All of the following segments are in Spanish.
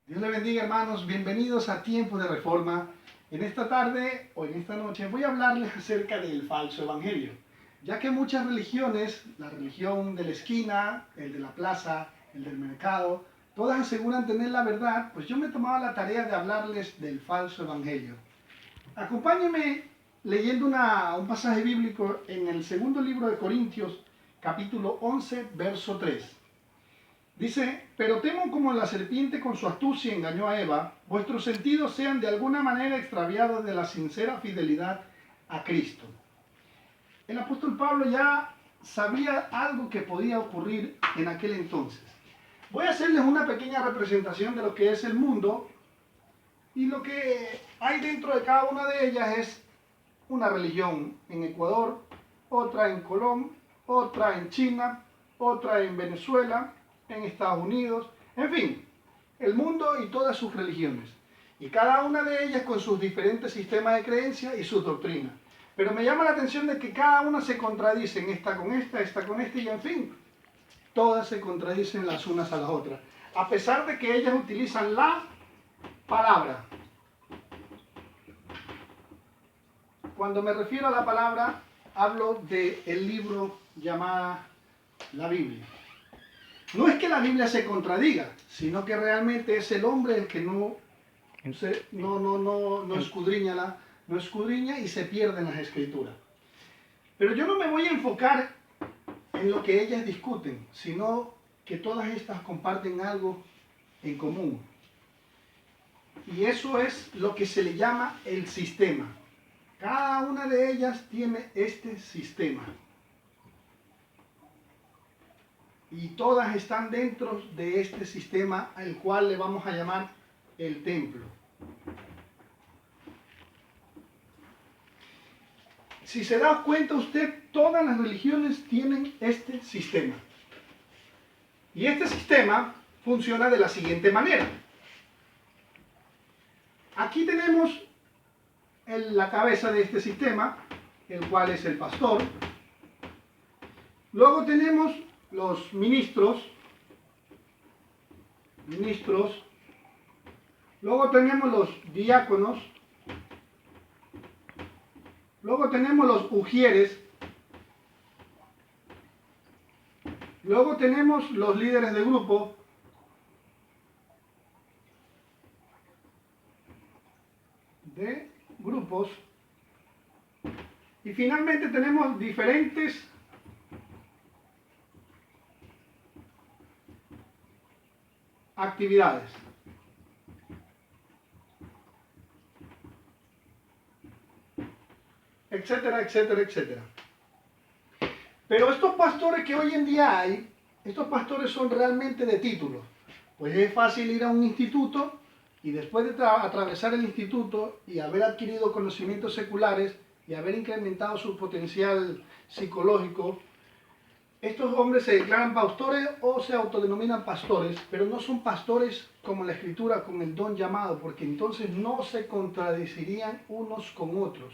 Dios le bendiga, hermanos, bienvenidos a Tiempo de Reforma. En esta tarde o en esta noche voy a hablarles acerca del falso evangelio, ya que muchas religiones, la religión de la esquina, el de la plaza, el del mercado, todas aseguran tener la verdad, pues yo me tomaba la tarea de hablarles del falso evangelio. Acompáñenme leyendo un pasaje bíblico en el segundo libro de Corintios, capítulo 11, verso 3. Dice, pero temo como la serpiente con su astucia engañó a Eva, vuestros sentidos sean de alguna manera extraviados de la sincera fidelidad a Cristo. El apóstol Pablo ya sabía algo que podía ocurrir en aquel entonces. Voy a hacerles una pequeña representación de lo que es el mundo y lo que hay dentro de cada una de ellas es una religión en Ecuador, otra en Colombia, otra en China, otra en Venezuela, en Estados Unidos, en fin, el mundo y todas sus religiones. Y cada una de ellas con sus diferentes sistemas de creencia y sus doctrinas. Pero me llama la atención de que cada una se contradicen, esta con esta y en fin, todas se contradicen las unas a las otras. A pesar de que ellas utilizan la palabra. Cuando me refiero a la palabra, hablo del libro llamado la Biblia. No es que la Biblia se contradiga, sino que realmente es el hombre el que no escudriña y se pierde en las escrituras. Pero yo no me voy a enfocar en lo que ellas discuten, sino que todas estas comparten algo en común. Y eso es lo que se le llama el sistema. Cada una de ellas tiene este sistema. Y todas están dentro de este sistema al cual le vamos a llamar el templo. Si se da cuenta usted, todas las religiones tienen este sistema. Y este sistema funciona de la siguiente manera. Aquí tenemos la cabeza de este sistema, el cual es el pastor. Luego tenemos los ministros. Luego tenemos los diáconos. Luego tenemos los ujieres. Luego tenemos los líderes de grupo. Y finalmente tenemos diferentes actividades. Etcétera, etcétera, etcétera. Pero estos pastores que hoy en día hay, estos pastores son realmente de título. Pues es fácil ir a un instituto y después de atravesar el instituto y haber adquirido conocimientos seculares y haber incrementado su potencial psicológico, estos hombres se declaran pastores o se autodenominan pastores, pero no son pastores como la Escritura, con el don llamado, porque entonces no se contradecirían unos con otros,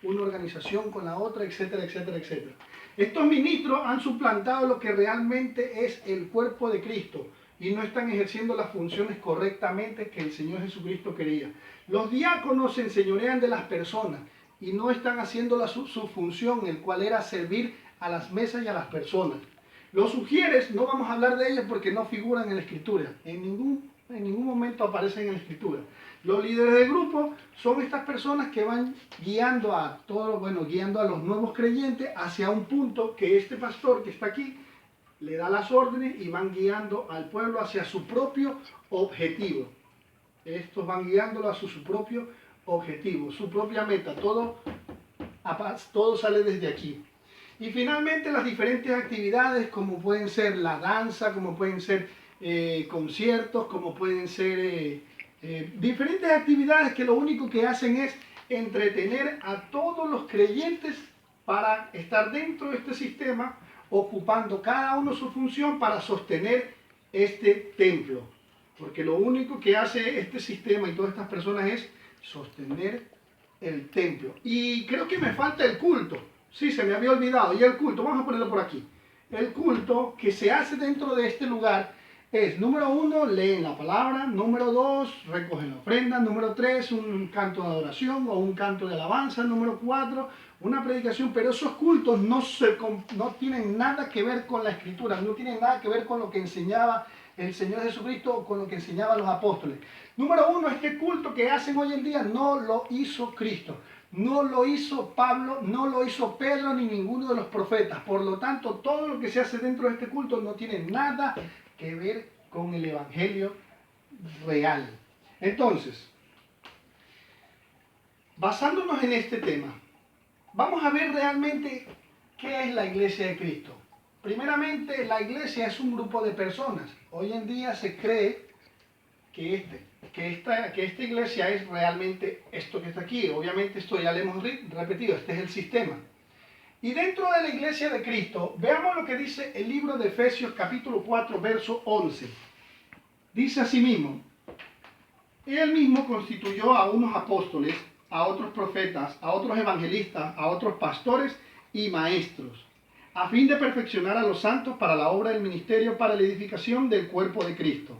una organización con la otra, etcétera, etcétera, etcétera. Estos ministros han suplantado lo que realmente es el cuerpo de Cristo y no están ejerciendo las funciones correctamente que el Señor Jesucristo quería. Los diáconos se enseñorean de las personas y no están haciendo su función, el cual era servir a las mesas y a las personas. Los ujieres, no vamos a hablar de ellos porque no figuran en la Escritura, en ningún momento aparecen en la Escritura. Los líderes de grupo son estas personas que van guiando a los nuevos creyentes hacia un punto que este pastor que está aquí le da las órdenes y van guiando al pueblo hacia su propio objetivo. Estos van guiándolo hacia su propio objetivo, su propia meta. Todo sale desde aquí. Y finalmente las diferentes actividades, como pueden ser la danza, como pueden ser conciertos, como pueden ser diferentes actividades que lo único que hacen es entretener a todos los creyentes para estar dentro de este sistema, ocupando cada uno su función para sostener este templo. Porque lo único que hace este sistema y todas estas personas es sostener el templo. Y creo que me falta el culto. Sí, se me había olvidado. Y el culto, vamos a ponerlo por aquí. El culto que se hace dentro de este lugar es, número 1, leen la palabra, número 2, recogen la ofrenda, número 3, un canto de adoración o un canto de alabanza, número 4, una predicación, pero esos cultos no tienen nada que ver con la Escritura, no tienen nada que ver con lo que enseñaba el Señor Jesucristo o con lo que enseñaban los apóstoles. Número 1, este culto que hacen hoy en día no lo hizo Cristo. No lo hizo Pablo, no lo hizo Pedro ni ninguno de los profetas. Por lo tanto, todo lo que se hace dentro de este culto no tiene nada que ver con el Evangelio real. Entonces, basándonos en este tema, vamos a ver realmente qué es la Iglesia de Cristo. Primeramente, la Iglesia es un grupo de personas. Hoy en día se cree que esta iglesia es realmente esto que está aquí. Obviamente esto ya lo hemos repetido, este es el sistema. Y dentro de la iglesia de Cristo, veamos lo que dice el libro de Efesios capítulo 4, verso 11. Dice así mismo, Él mismo constituyó a unos apóstoles, a otros profetas, a otros evangelistas, a otros pastores y maestros, a fin de perfeccionar a los santos para la obra del ministerio, para la edificación del cuerpo de Cristo,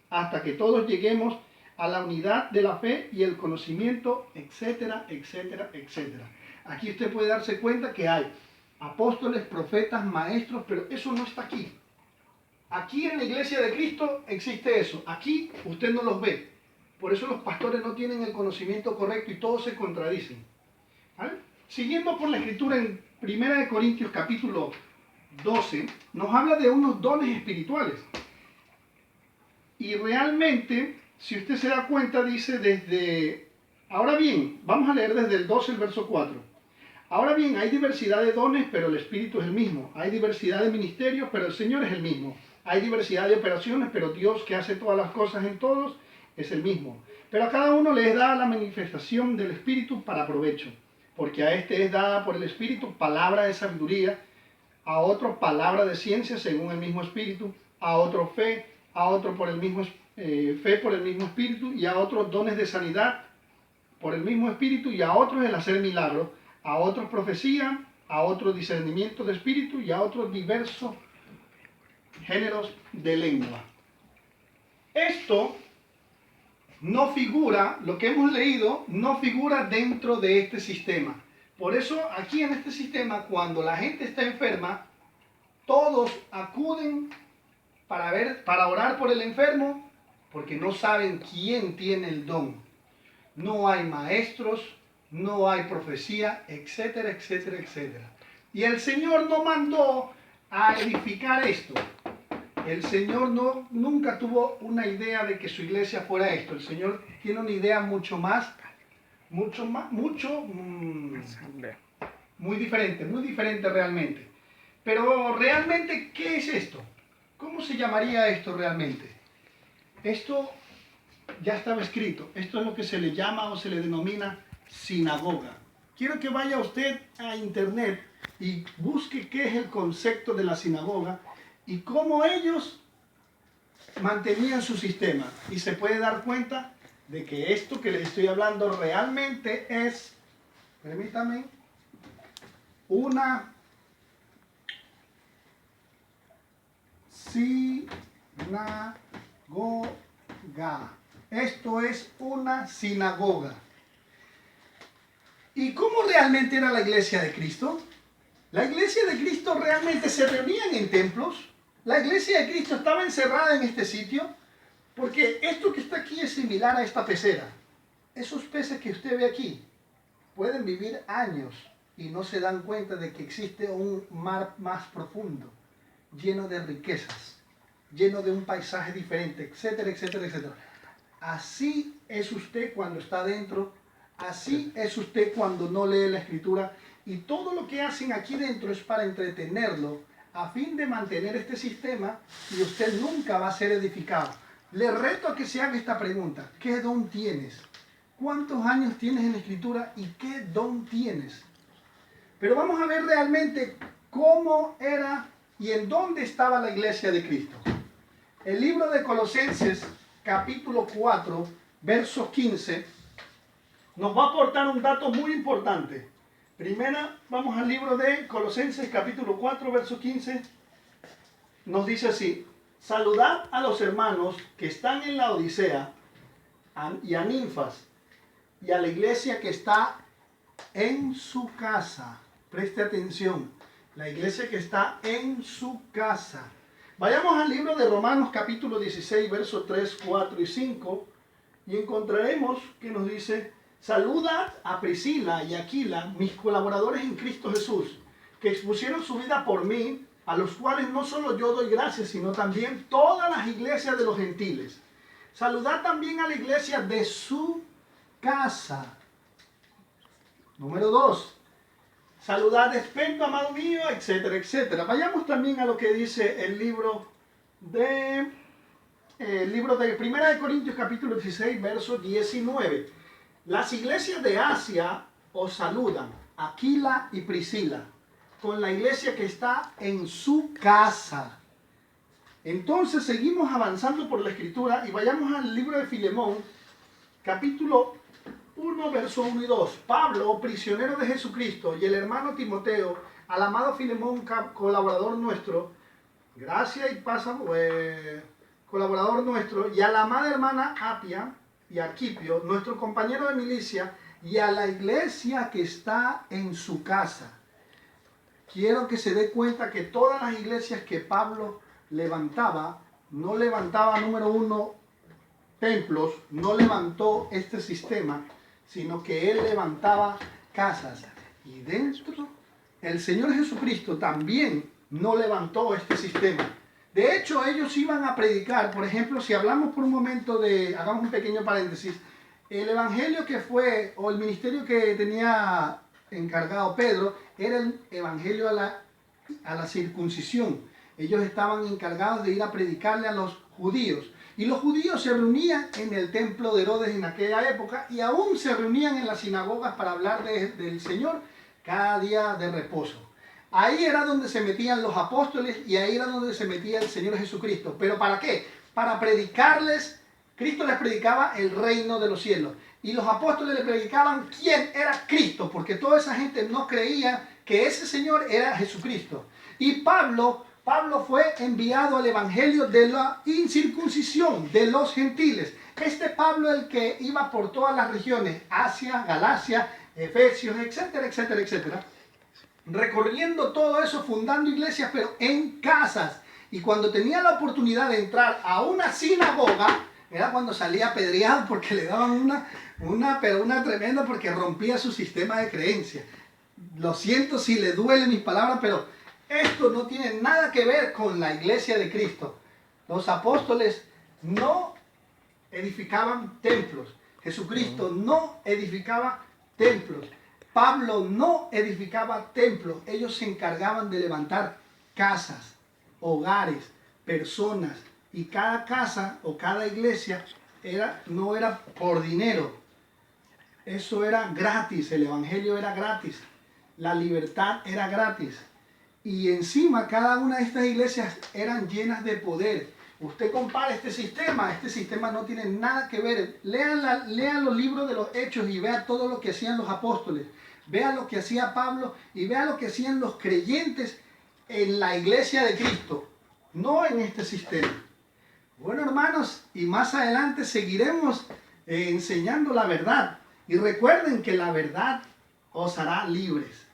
hasta que todos lleguemos a la unidad de la fe y el conocimiento, etcétera, etcétera, etcétera. Aquí usted puede darse cuenta que hay apóstoles, profetas, maestros, pero eso no está aquí. Aquí en la iglesia de Cristo existe eso. Aquí usted no los ve. Por eso los pastores no tienen el conocimiento correcto y todos se contradicen. ¿Vale? Siguiendo por la escritura en 1 Corintios capítulo 12, nos habla de unos dones espirituales. Y realmente, si usted se da cuenta, dice desde... Ahora bien, vamos a leer desde el 12, el verso 4. Ahora bien, hay diversidad de dones, pero el Espíritu es el mismo. Hay diversidad de ministerios, pero el Señor es el mismo. Hay diversidad de operaciones, pero Dios, que hace todas las cosas en todos, es el mismo. Pero a cada uno les da la manifestación del Espíritu para provecho. Porque a este es dada por el Espíritu palabra de sabiduría, a otro palabra de ciencia según el mismo Espíritu, a otro fe, a otro por el mismo fe por el mismo Espíritu, y a otros dones de sanidad por el mismo Espíritu, y a otros el hacer milagros, a otros profecía, a otros discernimiento de espíritu, y a otros diversos géneros de lengua. Esto no figura, lo que hemos leído, no figura dentro de este sistema. Por eso aquí en este sistema, cuando la gente está enferma, todos acuden para orar por el enfermo, porque no saben quién tiene el don. No hay maestros, no hay profecía, etcétera, etcétera, etcétera. Y el Señor no mandó a edificar esto. El Señor nunca tuvo una idea de que su iglesia fuera esto. El Señor tiene una idea muy diferente realmente. Pero realmente, ¿qué es esto? ¿Cómo se llamaría esto realmente? Esto ya estaba escrito. Esto es lo que se le llama o se le denomina sinagoga. Quiero que vaya usted a internet y busque qué es el concepto de la sinagoga y cómo ellos mantenían su sistema. Y se puede dar cuenta de que esto que les estoy hablando realmente es, permítame, una sinagoga. Esto es una sinagoga. ¿Y cómo realmente era la iglesia de Cristo? La iglesia de Cristo realmente se reunían en templos. La iglesia de Cristo estaba encerrada en este sitio, porque esto que está aquí es similar a esta pecera. Esos peces que usted ve aquí pueden vivir años y no se dan cuenta de que existe un mar más profundo, lleno de riquezas, lleno de un paisaje diferente, etcétera, etcétera, etcétera. Así es usted cuando está dentro, así es usted cuando no lee la Escritura, y todo lo que hacen aquí dentro es para entretenerlo, a fin de mantener este sistema, y usted nunca va a ser edificado. Le reto a que se haga esta pregunta: ¿qué don tienes? ¿Cuántos años tienes en la Escritura y qué don tienes? Pero vamos a ver realmente cómo era y en dónde estaba la iglesia de Cristo. El libro de Colosenses, capítulo 4, verso 15, nos va a aportar un dato muy importante. Primero, vamos al libro de Colosenses, capítulo 4, verso 15. Nos dice así: saludad a los hermanos que están en la Odisea y a Ninfas y a la iglesia que está en su casa. Preste atención, la iglesia que está en su casa. Vayamos al libro de Romanos capítulo 16, versos 3, 4 y 5 y encontraremos que nos dice: saludad a Priscila y Aquila, mis colaboradores en Cristo Jesús, que expusieron su vida por mí, a los cuales no solo yo doy gracias, sino también todas las iglesias de los gentiles. Saludad también a la iglesia de su casa. Número 2. Saludad Espento, amado mío, etcétera, etcétera. Vayamos también a lo que dice el libro de 1 de Corintios capítulo 16, verso 19. Las iglesias de Asia os saludan, Aquila y Priscila, con la iglesia que está en su casa. Entonces seguimos avanzando por la escritura y vayamos al libro de Filemón, capítulo 1, verso 1 y 2. Pablo, prisionero de Jesucristo, y el hermano Timoteo, al amado Filemón, colaborador nuestro, gracia y paz, colaborador nuestro, y a la amada hermana Apia y Arquipio, nuestro compañero de milicia, y a la iglesia que está en su casa. Quiero que se dé cuenta que todas las iglesias que Pablo levantaba, no levantaba, número uno, templos, no levantó este sistema, sino que él levantaba casas. Y dentro, el Señor Jesucristo también no levantó este sistema. De hecho, ellos iban a predicar, por ejemplo, si hablamos por un momento de, hagamos un pequeño paréntesis, el evangelio que fue, o el ministerio que tenía encargado Pedro, era el evangelio a la circuncisión. Ellos estaban encargados de ir a predicarle a los judíos. Y los judíos se reunían en el templo de Herodes en aquella época y aún se reunían en las sinagogas para hablar del Señor cada día de reposo. Ahí era donde se metían los apóstoles y ahí era donde se metía el Señor Jesucristo. ¿Pero para qué? Para predicarles. Cristo les predicaba el reino de los cielos. Y los apóstoles le predicaban quién era Cristo, porque toda esa gente no creía que ese Señor era Jesucristo. Y Pablo fue enviado al evangelio de la incircuncisión de los gentiles. Este Pablo, el que iba por todas las regiones, Asia, Galacia, Efesios, etcétera, etcétera, etcétera, recorriendo todo eso, fundando iglesias, pero en casas. Y cuando tenía la oportunidad de entrar a una sinagoga, era cuando salía apedreado porque le daban una tremenda, porque rompía su sistema de creencia. Lo siento si le duelen mis palabras, pero esto no tiene nada que ver con la iglesia de Cristo. Los apóstoles no edificaban templos. Jesucristo no edificaba templos. Pablo no edificaba templos. Ellos se encargaban de levantar casas, hogares, personas. Y cada casa o cada iglesia no era por dinero. Eso era gratis. El evangelio era gratis. La libertad era gratis. Y encima cada una de estas iglesias eran llenas de poder. Usted compara este sistema no tiene nada que ver. Lean los libros de los Hechos y vea todo lo que hacían los apóstoles. Vea lo que hacía Pablo y vea lo que hacían los creyentes en la iglesia de Cristo, no en este sistema. Bueno, hermanos, y más adelante seguiremos enseñando la verdad. Y recuerden que la verdad os hará libres.